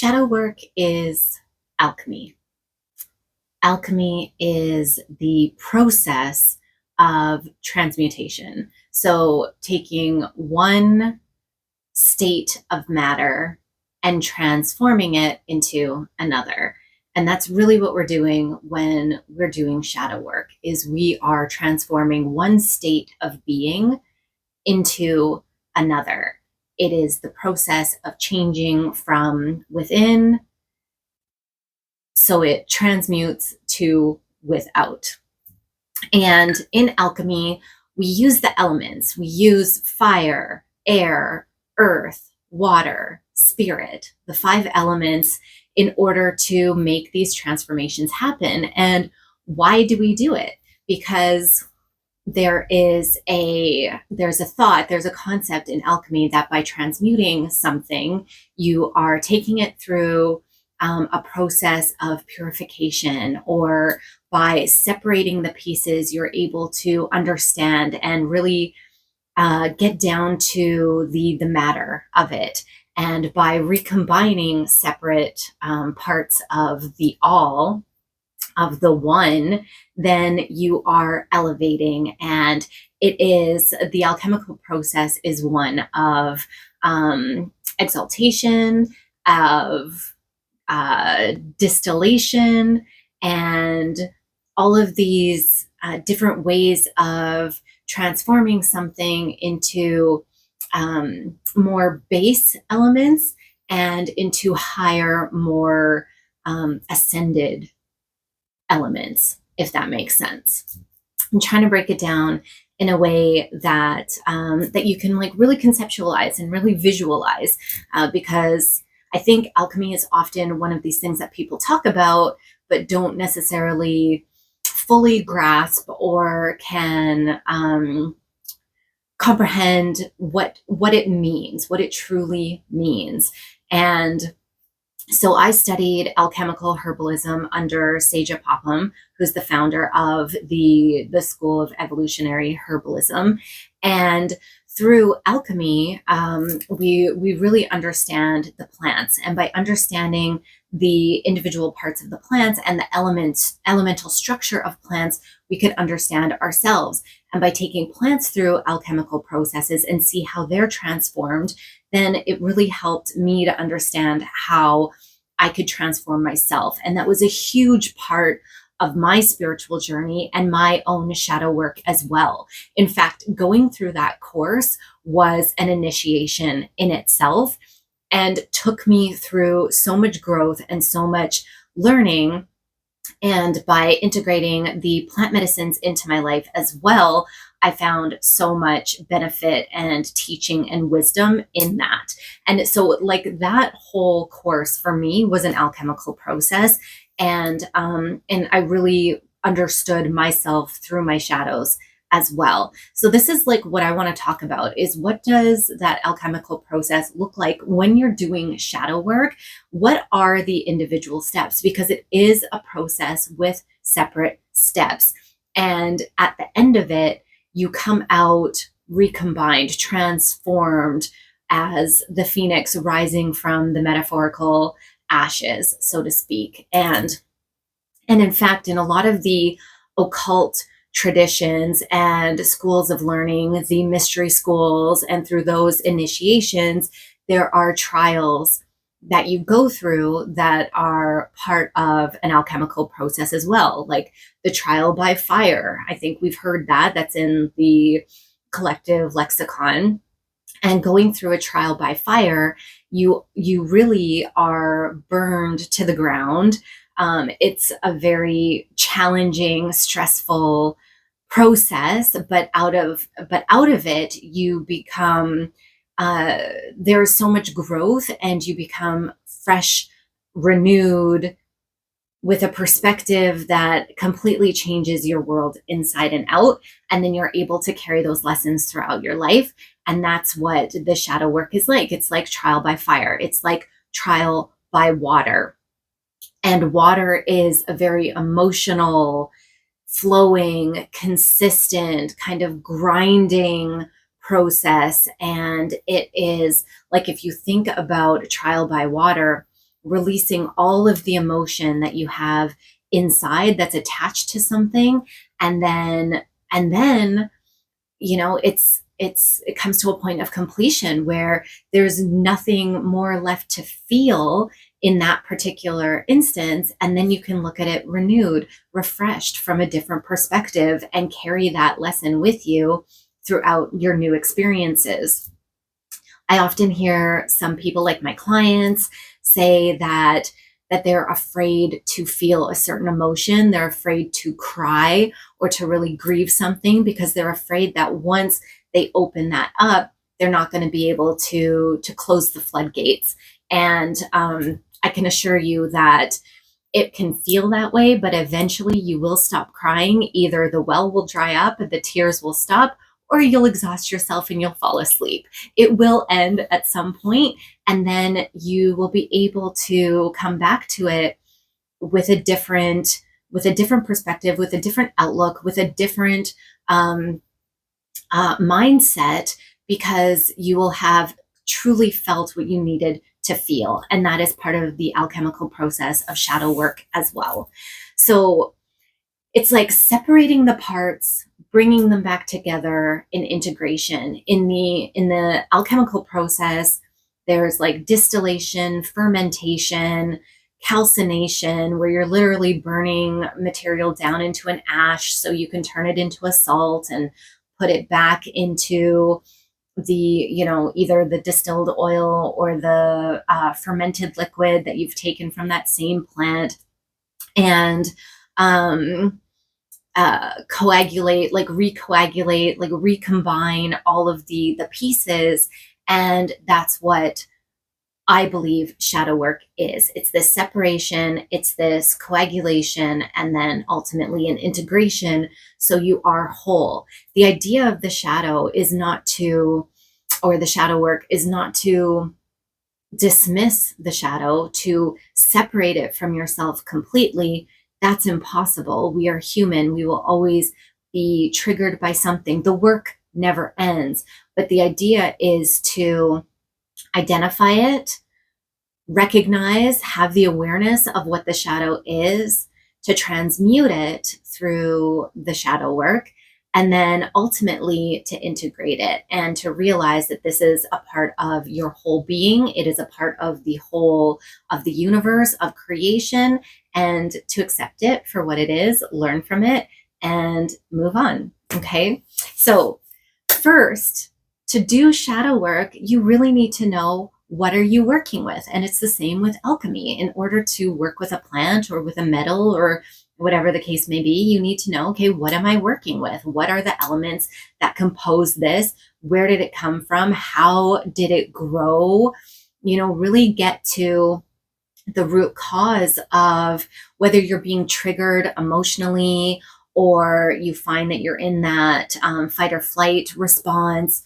Shadow work is alchemy. Alchemy is the process of transmutation. So taking one state of matter and transforming it into another. And that's really what we're doing when we're doing shadow work, is we are transforming one state of being into another. It is the process of changing from within, so it transmutes to without. And in alchemy, we use the elements. We use fire, air, earth, water, spirit, the 5 elements, in order to make these transformations happen. And why do we do it? Because there's a thought, there's a concept in alchemy that by transmuting something, you are taking it through a process of purification, or by separating the pieces, you're able to understand and really get down to the matter of it. And by recombining separate parts of the all, of the one, then you are elevating. And it is, the alchemical process is one of exaltation, of distillation, and all of these different ways of transforming something into more base elements and into higher, more ascended elements, if that makes sense. I'm trying to break it down in a way that that you can like really conceptualize and really visualize, because I think alchemy is often one of these things that people talk about but don't necessarily fully grasp or can comprehend what it means, what it truly means. And so I studied alchemical herbalism under Seja Popham, who's the founder of the School of Evolutionary Herbalism. And through alchemy, we really understand the plants. And by understanding the individual parts of the plants and the elemental structure of plants, we could understand ourselves. And by taking plants through alchemical processes and see how they're transformed, then it really helped me to understand how I could transform myself. And that was a huge part of my spiritual journey and my own shadow work as well. In fact, going through that course was an initiation in itself and took me through so much growth and so much learning. And by integrating the plant medicines into my life as well, I found so much benefit and teaching and wisdom in that. And so like that whole course for me was an alchemical process. And I really understood myself through my shadows as well. So this is like what I want to talk about, is what does that alchemical process look like when you're doing shadow work? What are the individual steps? Because it is a process with separate steps. And at the end of it, you come out recombined, transformed, as the phoenix rising from the metaphorical ashes, so to speak. And in fact, in a lot of the occult traditions and schools of learning, the mystery schools, and through those initiations, there are trials that you go through that are part of an alchemical process as well, like the trial by fire. I think we've heard that. That's in the collective lexicon. And going through a trial by fire, you really are burned to the ground. It's a very challenging, stressful process, but out of it, you become, there's so much growth, and you become fresh, renewed, with a perspective that completely changes your world inside and out. And then you're able to carry those lessons throughout your life. And that's what the shadow work is like. It's like trial by fire. It's like trial by water. And water is a very emotional, flowing, consistent, kind of grinding process. And it is like, if you think about trial by water, releasing all of the emotion that you have inside that's attached to something. And then it comes to a point of completion where there's nothing more left to feel in that particular instance. And then you can look at it renewed, refreshed from a different perspective, and carry that lesson with you throughout your new experiences. I often hear some people, like my clients, say that they're afraid to feel a certain emotion. They're afraid to cry or to really grieve something because they're afraid that once they open that up, they're not going to be able to close the floodgates. And I can assure you that it can feel that way, but eventually you will stop crying. Either the well will dry up, the tears will stop, or you'll exhaust yourself and you'll fall asleep. It will end at some point, and then you will be able to come back to it with a different perspective, with a different outlook, with a different mindset, because you will have truly felt what you needed to feel. And that is part of the alchemical process of shadow work as well. So it's like separating the parts, bringing them back together in integration. In the alchemical process, there's like distillation, fermentation, calcination, where you're literally burning material down into an ash so you can turn it into a salt and put it back into the, either the distilled oil or the fermented liquid that you've taken from that same plant, and coagulate, like recoagulate, like recombine all of the pieces. And that's what I believe shadow work is. It's this separation, it's this coagulation, and then ultimately an integration, so you are whole. The idea of the shadow is not to, or the shadow work is not to dismiss the shadow, to separate it from yourself completely. That's impossible. We are human. We will always be triggered by something. The work never ends. But the idea is to identify it, recognize, have the awareness of what the shadow is, to transmute it through the shadow work, and then ultimately to integrate it and to realize that this is a part of your whole being. It is a part of the whole of the universe, of creation, and to accept it for what it is, learn from it, and move on. Okay. So first, to do shadow work, you really need to know, what are you working with? And it's the same with alchemy. In order to work with a plant or with a metal or whatever the case may be, you need to know, okay, what am I working with? What are the elements that compose this? Where did it come from? How did it grow? Really get to the root cause of whether you're being triggered emotionally, or you find that you're in that fight or flight response,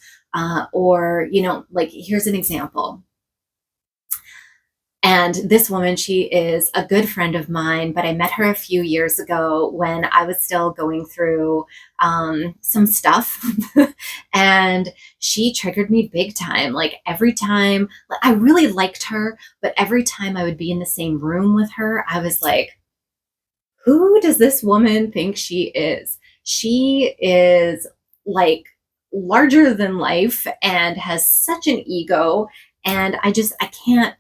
or, like, here's an example. And this woman, she is a good friend of mine, but I met her a few years ago when I was still going through some stuff. And she triggered me big time. Like, every time, I really liked her, but every time I would be in the same room with her, I was like, who does this woman think she is? She is like larger than life and has such an ego. And I can't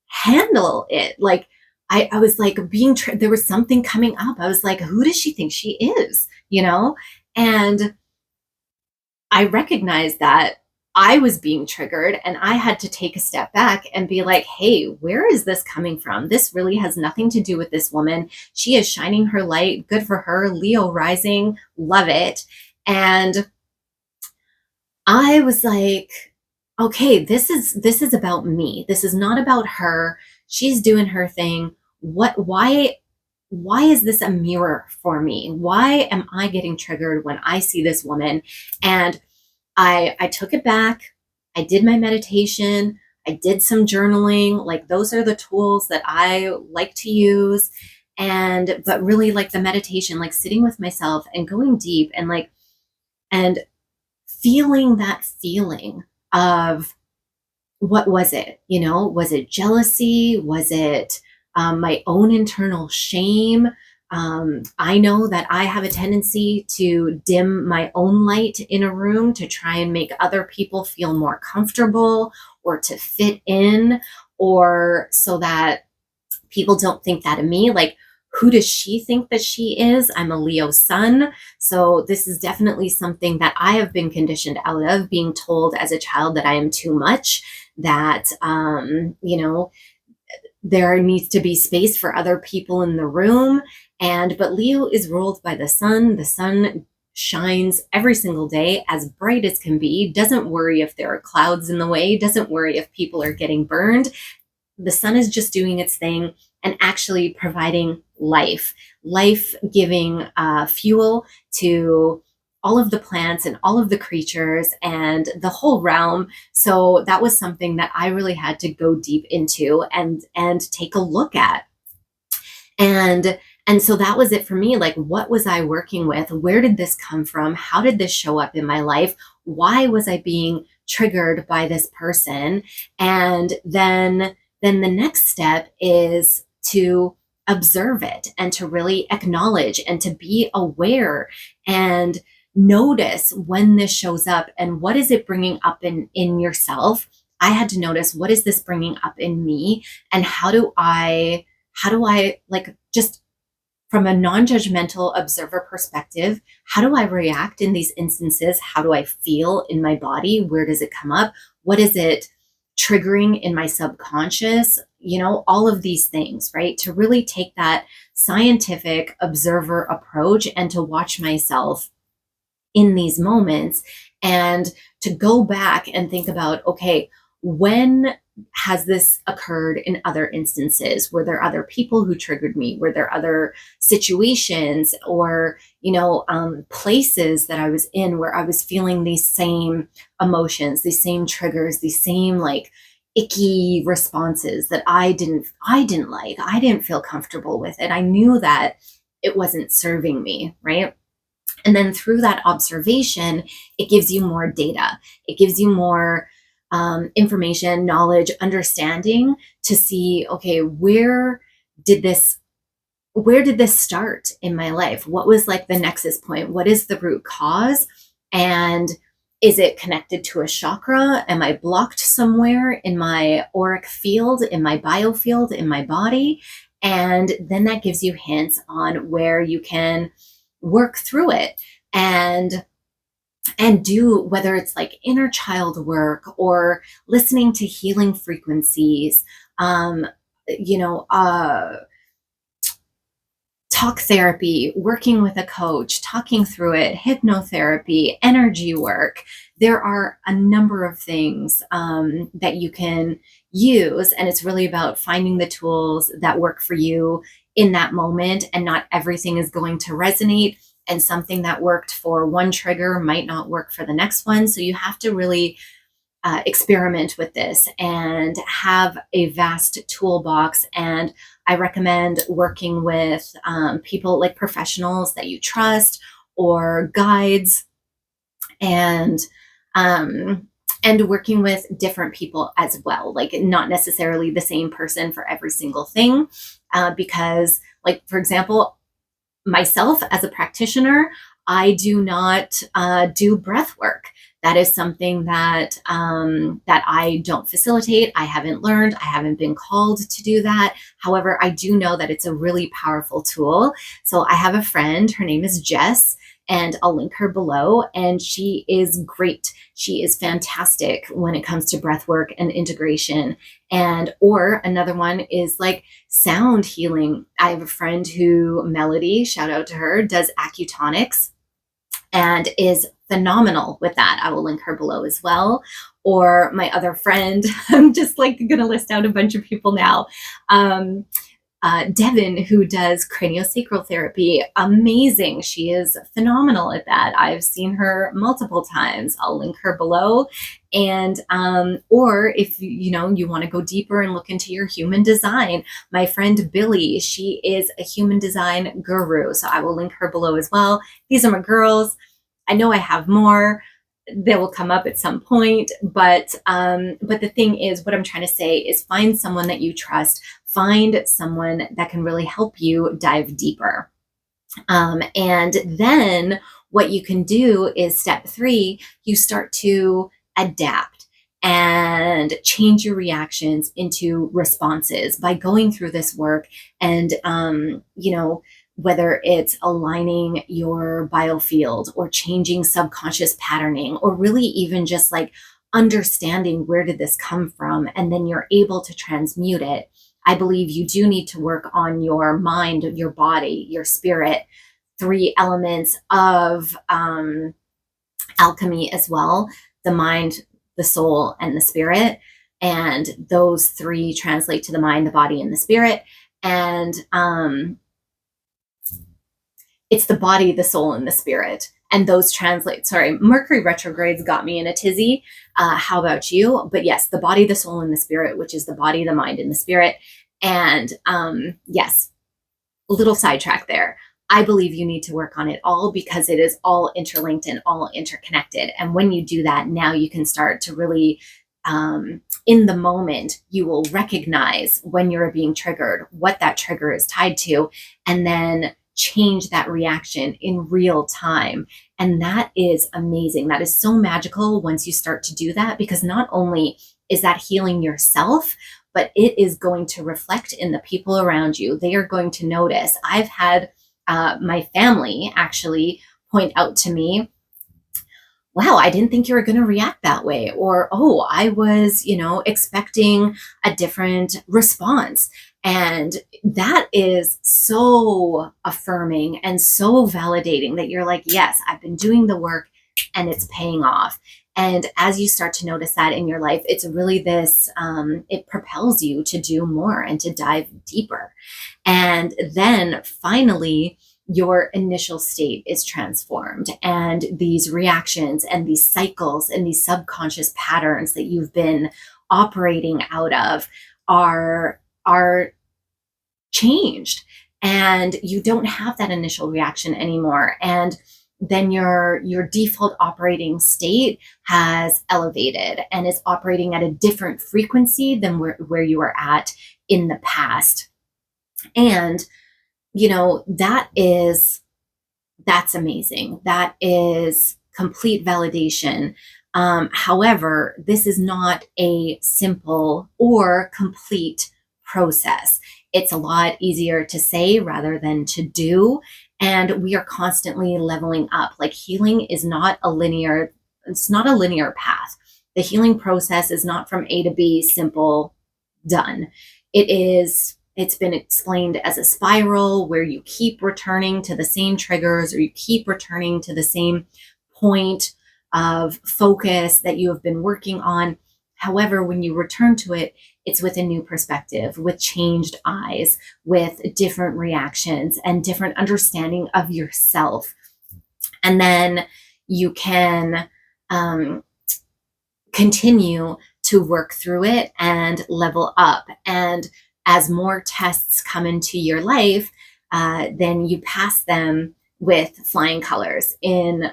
handle it. Like, I was like there was something coming up. I was like, who does she think she is? And I recognized that I was being triggered, and I had to take a step back and be like, hey, where is this coming from? This really has nothing to do with this woman. She is shining her light. Good for her. Leo rising. Love it. And I was like, okay, this is about me. This is not about her. She's doing her thing. Why is this a mirror for me? Why am I getting triggered when I see this woman? And I took it back. I did my meditation. I did some journaling. Like, those are the tools that I like to use. But really, like, the meditation, like sitting with myself and going deep and feeling that feeling of what was it? You know, was it jealousy? Was it my own internal shame? I know that I have a tendency to dim my own light in a room to try and make other people feel more comfortable or to fit in, or so that people don't think that of me. Like, who does she think that she is? I'm a Leo sun. So this is definitely something that I have been conditioned out of, being told as a child that I am too much, that, you know, there needs to be space for other people in the room. But Leo is ruled by the sun. The sun shines every single day, as bright as can be, doesn't worry if there are clouds in the way, doesn't worry if people are getting burned. The sun is just doing its thing and actually providing life giving fuel to all of the plants and all of the creatures and the whole realm. So that was something that I really had to go deep into and take a look at. And so that was it for me. Like, what was I working with? Where did this come from? How did this show up in my life? Why was I being triggered by this person? And then the next step is to observe it and to really acknowledge and to be aware and notice when this shows up and what is it bringing up in yourself. I had to notice, what is this bringing up in me, and how do I like, just from a non-judgmental observer perspective, how do I react in these instances? How do I feel in my body? Where does it come up? What is it triggering in my subconscious? You know, all of these things, right? To really take that scientific observer approach and to watch myself in these moments and to go back and think about, okay, when has this occurred in other instances? Were there other people who triggered me? Were there other situations or, you know, places that I was in where I was feeling these same emotions, these same triggers, these same like icky responses that I didn't like, I didn't feel comfortable with it. I knew that it wasn't serving me, right? And then through that observation, it gives you more data. It gives you more information, knowledge, understanding to see, okay, where did this start in my life? What was like the nexus point? What is the root cause? And is it connected to a chakra? Am I blocked somewhere in my auric field, in my biofield, in my body? And then that gives you hints on where you can work through it and do, whether it's like inner child work or listening to healing frequencies, you know, talk therapy, working with a coach, talking through it, hypnotherapy, energy work. There are a number of things that you can use, and it's really about finding the tools that work for you in that moment. And not everything is going to resonate, and something that worked for one trigger might not work for the next one. So you have to really experiment with this and have a vast toolbox. And I recommend working with people like professionals that you trust, or guides, and working with different people as well, like not necessarily the same person for every single thing, because, like, for example, myself as a practitioner, I do not do breath work. That is something that that I don't facilitate. I haven't learned. I haven't been called to do that. However, I do know that it's a really powerful tool. So I have a friend. Her name is Jess, and I'll link her below. And she is great. She is fantastic when it comes to breath work and integration. Or another one is like sound healing. I have a friend who, Melody, shout out to her, does Acutonics and is phenomenal with that. I will link her below as well. Or my other friend, I'm just like going to list out a bunch of people now. Devan, who does Craniosacral Therapy, amazing. She is phenomenal at that. I've seen her multiple times. I'll link her below. And or if you want to go deeper and look into your human design, my friend Billie, she is a human design guru. So I will link her below as well. These are my girls. I know I have more. they will come up at some point. But the thing is, what I'm trying to say is find someone that you trust, find someone that can really help you dive deeper. And then what you can do is step 3, you start to adapt and change your reactions into responses by going through this work. And, whether it's aligning your biofield or changing subconscious patterning, or really even just like understanding where did this come from, and then you're able to transmute it. I believe you do need to work on your mind, your body, your spirit, 3 elements of alchemy as well: the mind, the soul, and the spirit. And those 3 translate to the mind, the body, and the spirit. And it's the body, the soul, and the spirit. And those translate, sorry, Mercury retrogrades got me in a tizzy. How about you? But yes, the body, the soul, and the spirit, which is the body, the mind, and the spirit. And yes, a little sidetrack there. I believe you need to work on it all because it is all interlinked and all interconnected. And when you do that, now you can start to really, in the moment, you will recognize when you're being triggered, what that trigger is tied to, and then change that reaction in real time. And that is amazing. That is so magical once you start to do that, because not only is that healing yourself, but it is going to reflect in the people around you. They are going to notice. I've had my family actually point out to me, wow, I didn't think you were going to react that way. Or, oh, I was, expecting a different response. And that is so affirming and so validating that you're like, yes, I've been doing the work and it's paying off. And as you start to notice that in your life, it's really this, it propels you to do more and to dive deeper. And then finally, your initial state is transformed, and these reactions and these cycles and these subconscious patterns that you've been operating out of are changed, and you don't have that initial reaction anymore. And then your default operating state has elevated and is operating at a different frequency than where you were at in the past. And that's amazing. That is complete validation. However, this is not a simple or complete process. It's a lot easier to say rather than to do. And we are constantly leveling up. Like, healing is not a linear path. The healing process is not from A to B, simple, done. It's been explained as a spiral where you keep returning to the same triggers, or you keep returning to the same point of focus that you have been working on. However, when you return to it, it's with a new perspective, with changed eyes, with different reactions and different understanding of yourself. And then you can continue to work through it and level up. And as more tests come into your life, then you pass them with flying colors in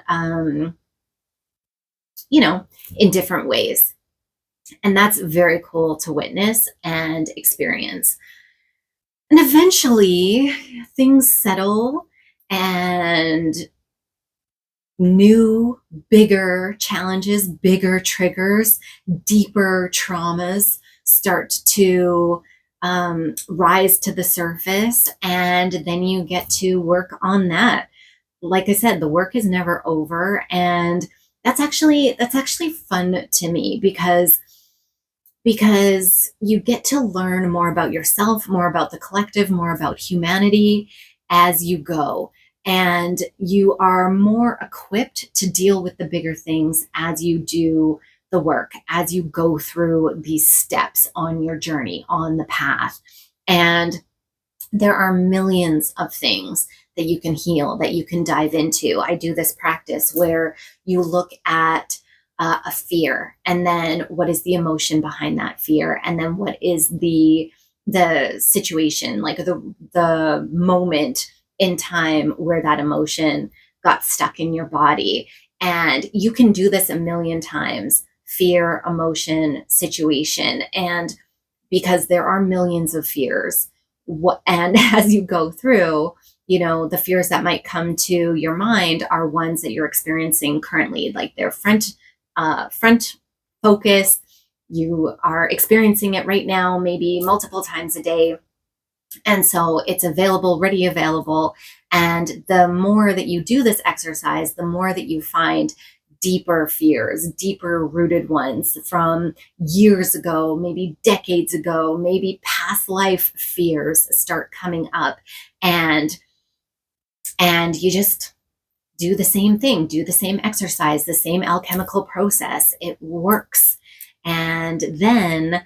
different ways. And that's very cool to witness and experience. And eventually things settle, and new, bigger challenges, bigger triggers, deeper traumas start to rise to the surface, and then you get to work on that. Like I said, the work is never over, and that's actually fun to me because you get to learn more about yourself, more about the collective, more about humanity as you go, and you are more equipped to deal with the bigger things as you do the work, as you go through these steps on your journey, on the path. And there are millions of things that you can heal, that you can dive into. I do this practice where you look at a fear, and then what is the emotion behind that fear, and then what is the situation, like the moment in time where that emotion got stuck in your body. And you can do this a million times, fear, emotion, situation. And because there are millions of fears, and as you go through, the fears that might come to your mind are ones that you're experiencing currently, like they're front focused. You are experiencing it right now, maybe multiple times a day. And so it's available, ready available. And the more that you do this exercise, the more that you find deeper fears, deeper rooted ones from years ago, maybe decades ago, maybe past life fears start coming up. And you just do the same thing, do the same exercise, the same alchemical process. It works. And then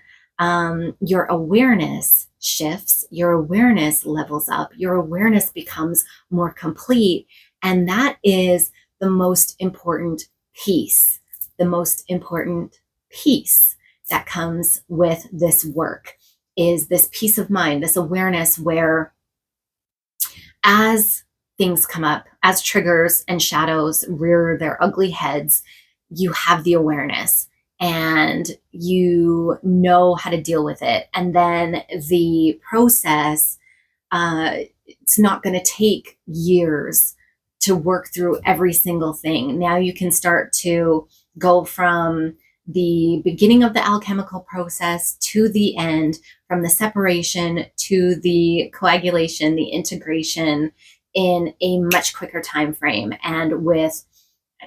your awareness shifts, your awareness levels up, your awareness becomes more complete. And that is the most important piece, the most important piece that comes with this work is this peace of mind, this awareness where as things come up, as triggers and shadows rear their ugly heads, you have the awareness and you know how to deal with it. And then the process, it's not going to take years to work through every single thing. Now you can start to go from the beginning of the alchemical process to the end, from the separation to the coagulation, the integration, in a much quicker time frame, and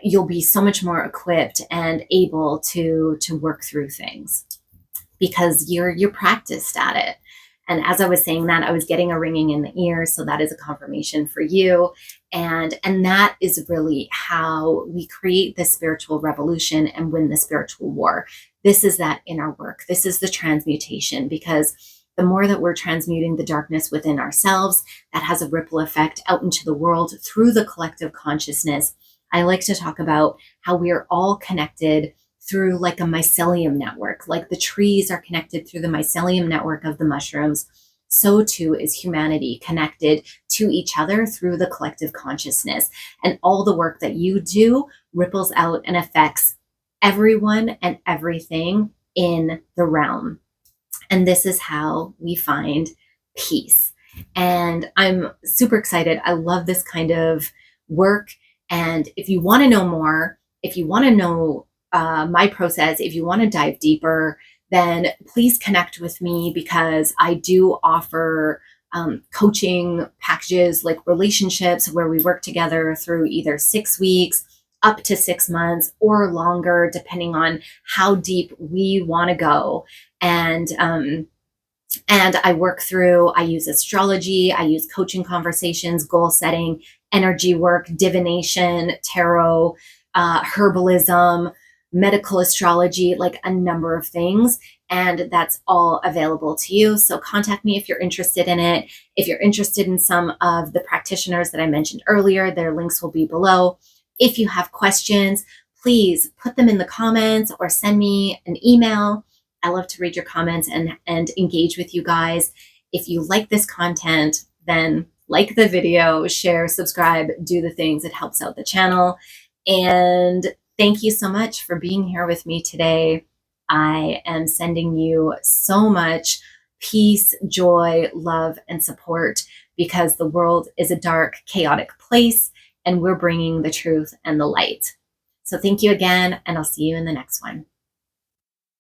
you'll be so much more equipped and able to work through things because you're practiced at it. And as I was saying that, I was getting a ringing in the ear, so that is a confirmation for you. And that is really how we create the spiritual revolution and win the spiritual war. This is that inner work. This is the transmutation, because the more that we're transmuting the darkness within ourselves, that has a ripple effect out into the world through the collective consciousness. I like to talk about how we are all connected through like a mycelium network, like the trees are connected through the mycelium network of the mushrooms. So too is humanity connected to each other through the collective consciousness. And all the work that you do ripples out and affects everyone and everything in the realm. And this is how we find peace. And I'm super excited. I love this kind of work. And if you want to know more, if you want to know my process, if you want to dive deeper, then please connect with me, because I do offer coaching packages, like relationships, where we work together through either 6 weeks, up to 6 months, or longer, depending on how deep we want to go. And I use astrology, I use coaching conversations, goal setting, energy work, divination, tarot, herbalism, medical astrology, like a number of things. And that's all available to you. So contact me if you're interested in it. If you're interested in some of the practitioners that I mentioned earlier, their links will be below. If you have questions, please put them in the comments or send me an email. I love to read your comments and engage with you guys. If you like this content, then like the video, share, subscribe, do the things. It helps out the channel. And thank you so much for being here with me today. I am sending you so much peace, joy, love, and support, because the world is a dark, chaotic place, and we're bringing the truth and the light. So thank you again, and I'll see you in the next one.